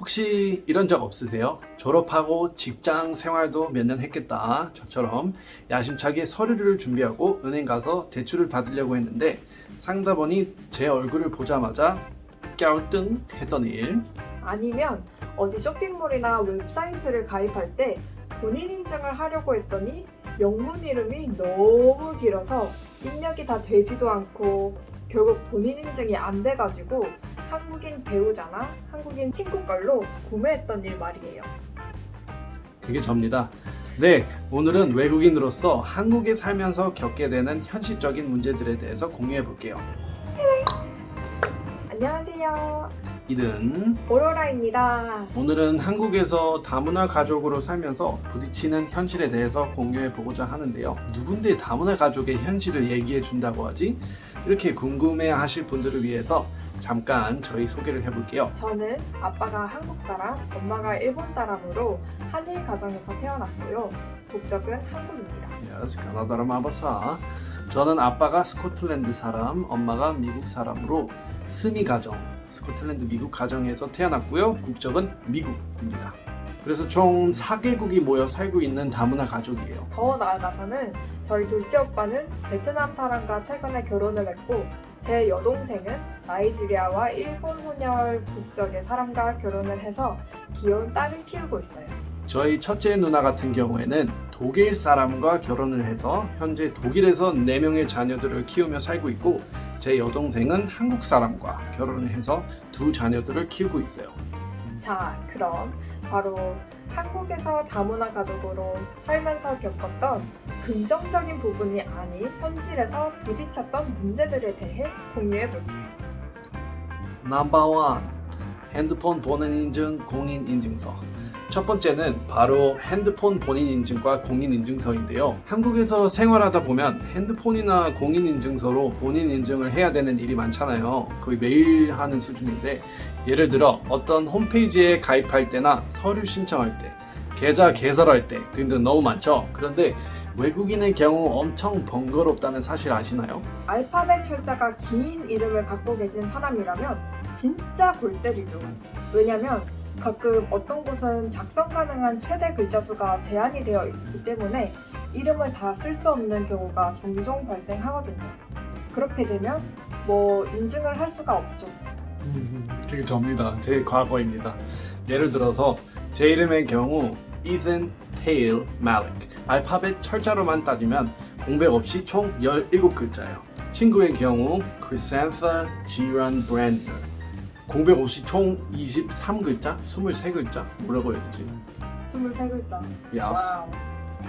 혹시 이런 적 없으세요? 졸업하고 직장 생활도 몇 년 했겠다. 저처럼 야심차게 서류를 준비하고 은행 가서 대출을 받으려고 했는데 상담원이 제 얼굴을 보자마자 갸우뚱 했던 일. 아니면 어디 쇼핑몰이나 웹사이트를 가입할 때 본인 인증을 하려고 했더니 영문 이름이 너무 길어서 입력이 다 되지도 않고 결국 본인 인증이 안 돼가지고 한국인 배우자나 한국인 친구 걸로 구매했던 일 말이에요. 그게 접니다. 네, 오늘은 외국인으로서 한국에 살면서 겪게 되는 현실적인 문제들에 대해서 공유해 볼게요. 안녕하세요. 이든 오로라입니다. 오늘은 한국에서 다문화 가족으로 살면서 부딪히는 현실에 대해서 공유해 보고자 하는데요. 누군데 다문화 가족의 현실을 얘기해 준다고 하지? 이렇게 궁금해 하실 분들을 위해서 잠깐 저희 소개를 해볼게요. 저는 아빠가 한국 사람, 엄마가 일본 사람으로 한일 가정에서 태어났고요. 국적은 한국입니다. Yes, 가나다라 마바사. 저는 아빠가 스코틀랜드 사람, 엄마가 미국 사람으로 스미 가정, 스코틀랜드 미국 가정에서 태어났고요. 국적은 미국입니다. 그래서 총 4개국이 모여 살고 있는 다문화 가족이에요. 더 나아가서는 저희 둘째 오빠는 베트남 사람과 최근에 결혼을 했고 제 여동생은 나이지리아와 일본 혼혈 국적의 사람과 결혼을 해서 귀여운 딸을 키우고 있어요. 저희 첫째 누나 같은 경우에는 독일 사람과 결혼을 해서 현재 독일에서 4명의 자녀들을 키우며 살고 있고 제 여동생은 한국 사람과 결혼을 해서 2 자녀들을 키우고 있어요. 자, 그럼 바로 한국에서 다문화 가족으로 살면서 겪었던 긍정적인 부분이 아닌 현실에서 부딪혔던 문제들에 대해 공유해 볼게요. 넘버 1. 핸드폰 본인 인증, 공인 인증서. 첫 번째는 바로 핸드폰 본인 인증과 공인 인증서인데요. 한국에서 생활하다 보면 핸드폰이나 공인 인증서로 본인 인증을 해야 되는 일이 많잖아요. 거의 매일 하는 수준인데 예를 들어 어떤 홈페이지에 가입할 때나 서류 신청할 때, 계좌 개설할 때 등등 너무 많죠. 그런데 외국인의 경우 엄청 번거롭다는 사실 아시나요? 알파벳 철자가 긴 이름을 갖고 계신 사람이라면 진짜 골 때리죠. 왜냐면 가끔 어떤 곳은 작성 가능한 최대 글자 수가 제한이 되어 있기 때문에 이름을 다 쓸 수 없는 경우가 종종 발생하거든요. 그렇게 되면 인증을 할 수가 없죠. 그게 접니다. 제 과거입니다. 예를 들어서 제 이름의 경우 Ethan Tail Malik. 알파벳 철자로만 따지면 공백 없이 총 17글자예요. 친구의 경우 Chrysanthi Jiran Brandner. 공백 없이 총 23글자? 23글자? 뭐라고 해야 되지? 23글자. Yes. 와우.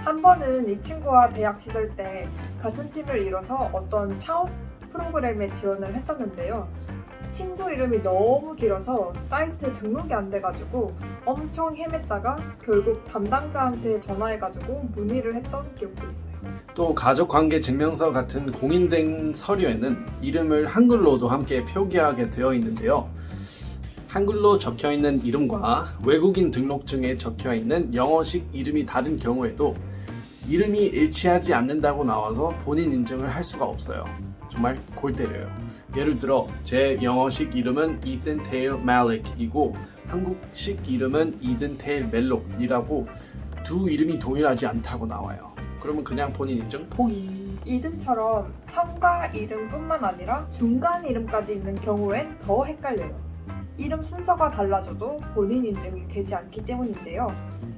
한 번은 이 친구와 대학 시절 때 같은 팀을 이뤄서 어떤 창업 프로그램에 지원을 했었는데요. 친구 이름이 너무 길어서 사이트 등록이 안 돼가지고 엄청 헤맸다가 결국 담당자한테 전화해가지고 문의를 했던 기억도 있어요. 또 가족관계 증명서 같은 공인된 서류에는 이름을 한글로도 함께 표기하게 되어 있는데요. 한글로 적혀있는 이름과 외국인 등록증에 적혀있는 영어식 이름이 다른 경우에도 이름이 일치하지 않는다고 나와서 본인 인증을 할 수가 없어요. 정말 골 때려요. 예를 들어 제 영어식 이름은 Ethan Tail Malik이고 한국식 이름은 Ethan Tail Mellock이라고 두 이름이 동일하지 않다고 나와요. 그러면 그냥 본인 인증 포기. 이든처럼 성과 이름뿐만 아니라 중간 이름까지 있는 경우엔 더 헷갈려요. 이름 순서가 달라져도 본인 인증이 되지 않기 때문인데요.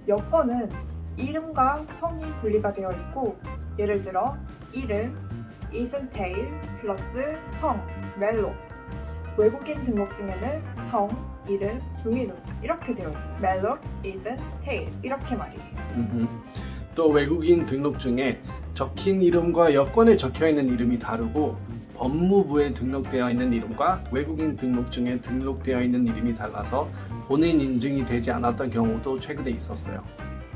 여권은 이름과 성이 분리가 되어 있고 예를 들어 이름 Ethan Tail 플러스 성 멜로. 외국인 등록증에는 성, 이름, 중이름 이렇게 되어 있어요. 멜로, Ethan Tail 이렇게 말이에요. 또 외국인 등록증에 적힌 이름과 여권에 적혀있는 이름이 다르고 법무부에 등록되어 있는 이름과 외국인 등록증에 등록되어 있는 이름이 달라서 본인 인증이 되지 않았던 경우도 최근에 있었어요.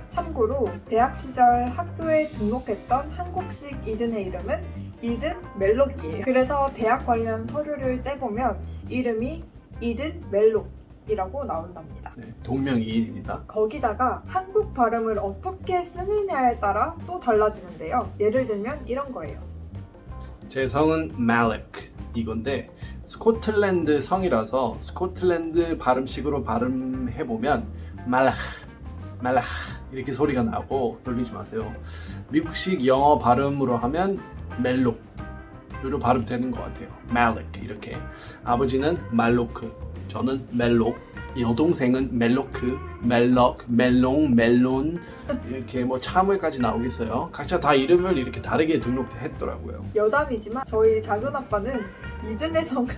참고로 대학 시절 학교에 등록했던 한국식 이든의 이름은 이든 멜록이에요. 그래서 대학 관련 서류를 떼보면 이름이 이든 멜록이라고 나온답니다. 네, 동명이인입니다. 거기다가 한국 발음을 어떻게 쓰느냐에 따라 또 달라지는데요. 예를 들면 이런 거예요. 제 성은 Malik 이건데 스코틀랜드 성이라서 스코틀랜드 발음식으로 발음해보면 말라흐 이렇게 소리가 나고 놀리지 마세요. 미국식 영어 발음으로 하면 멜록으로 발음되는 것 같아요. 말릭 이렇게. 아버지는 말로크, 저는 멜록, 여동생은 멜로크, 멜럭, 멜롱, 멜론 이렇게 뭐 참을까지 나오겠어요. 각자 다 이름을 이렇게 다르게 등록했더라고요. 여담이지만 저희 작은 아빠는 이든의 성은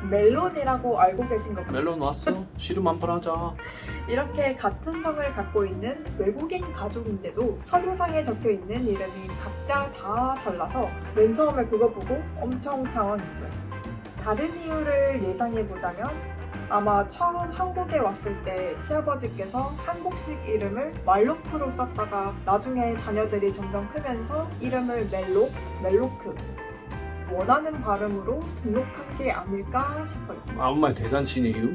멜론이라고 알고 계신 것 같아요. 멜론 왔어? 씨름 한번 하자. 이렇게 같은 성을 갖고 있는 외국인 가족인데도 서류상에 적혀 있는 이름이 각자 다 달라서 맨 처음에 그거 보고 엄청 당황했어요. 다른 이유를 예상해 보자면 아마 처음 한국에 왔을 때 시아버지께서 한국식 이름을 말로크로 썼다가 나중에 자녀들이 점점 크면서 이름을 멜로크 원하는 발음으로 등록한 게 아닐까 싶어요. 아무 말 대잔치네요.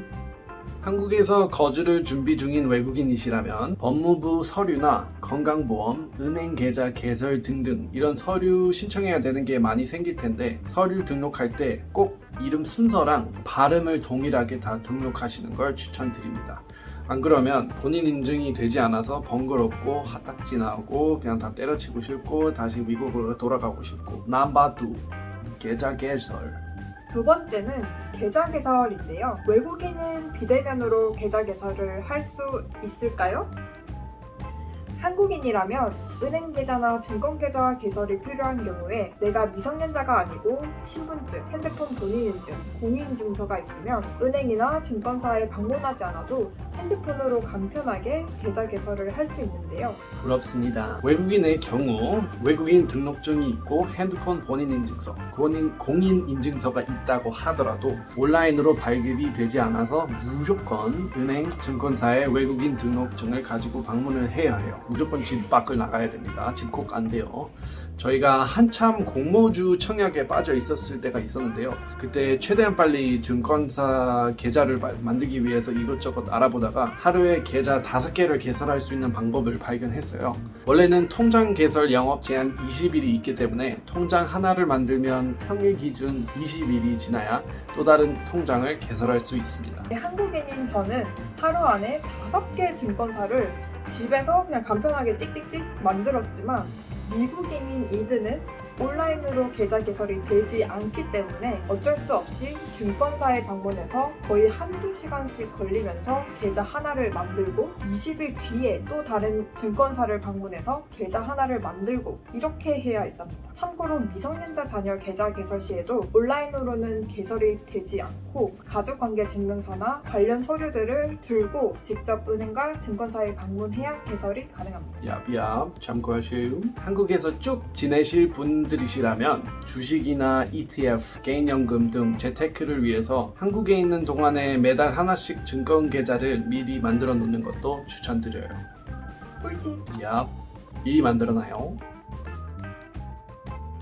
한국에서 거주를 준비 중인 외국인이시라면 법무부 서류나 건강보험, 은행 계좌 개설 등등 이런 서류 신청해야 되는 게 많이 생길 텐데 서류 등록할 때 꼭 이름 순서랑 발음을 동일하게 다 등록하시는 걸 추천드립니다. 안 그러면 본인 인증이 되지 않아서 번거롭고 화딱지 나고 그냥 다 때려치고 싶고 다시 미국으로 돌아가고 싶고 남바두 계좌 개설. 두 번째는 계좌 개설인데요. 외국인은 비대면으로 계좌 개설을 할 수 있을까요? 한국인이라면 은행 계좌나 증권 계좌 개설이 필요한 경우에 내가 미성년자가 아니고 신분증, 핸드폰 본인 인증, 공인인증서가 있으면 은행이나 증권사에 방문하지 않아도 핸드폰으로 간편하게 계좌 개설을 할 수 있는데요. 부럽습니다. 외국인의 경우 외국인 등록증이 있고 핸드폰 본인 인증서, 공인 인증서가 있다고 하더라도 온라인으로 발급이 되지 않아서 무조건 은행, 증권사에 외국인 등록증을 가지고 방문을 해야 해요. 무조건 집 밖을 나가야 됩니다. 집콕 안 돼요. 저희가 한참 공모주 청약에 빠져 있었을 때가 있었는데요. 그때 최대한 빨리 증권사 계좌를 만들기 위해서 이것저것 알아보다가 하루에 계좌 5개를 개설할 수 있는 방법을 발견했어요. 원래는 통장 개설 영업 제한 20일이 있기 때문에 통장 하나를 만들면 평일 기준 20일이 지나야 또 다른 통장을 개설할 수 있습니다. 한국인인 저는 하루 안에 5개 증권사를 집에서 그냥 간편하게 띡띡띡 만들었지만 미국인인 이드는 온라인으로 계좌 개설이 되지 않기 때문에 어쩔 수 없이 증권사에 방문해서 거의 한두 시간씩 걸리면서 계좌 하나를 만들고 20일 뒤에 또 다른 증권사를 방문해서 계좌 하나를 만들고 이렇게 해야 했답니다. 참고로 미성년자 자녀 계좌 개설 시에도 온라인으로는 개설이 되지 않고 가족관계 증명서나 관련 서류들을 들고 직접 은행과 증권사에 방문해야 개설이 가능합니다. 얍얍 참고하세요. 한국에서 쭉 지내실 분들이시라면 주식이나 ETF, 개인연금 등 재테크를 위해서 한국에 있는 동안에 매달 하나씩 증권 계좌를 미리 만들어 놓는 것도 추천드려요. 꿀팁! 얍, 미리 만들어놔요.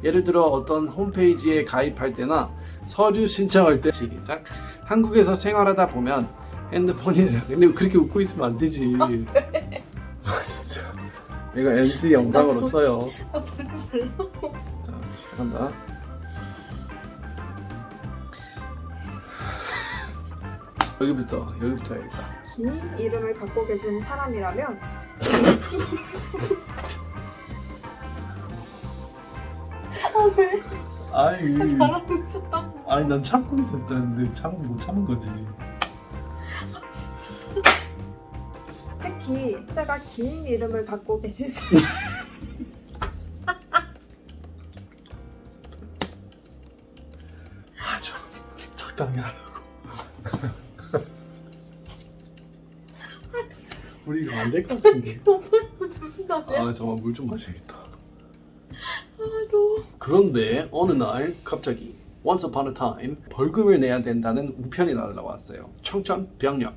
예를 들어 어떤 홈페이지에 가입할 때나 서류 신청할 때 시작. 한국에서 생활하다 보면 핸드폰이 근데 그렇게 웃고 있으면 안 되지. 아 진짜 이거 NG 영상으로 써요. 아 보지 말라고. 자 시작한다. 여기부터 해야겠다. 긴 이름을 갖고 계신 사람이라면 아 왜? 아니 잘하고 있었다고. 아니 난 참고 있었다는데 못 참은 거지. 특히 숫자가 긴 이름을 갖고 계신 사람 아주 적당히 하라고. 우리 이거 안 될 것 같은데. 너무 무슨 말이야? 아 잠깐 물 좀 마셔야겠다. 너무 그런데 어느 날 갑자기 Once upon a time 벌금을 내야 된다는 우편이 날라왔어요. 청천벽력.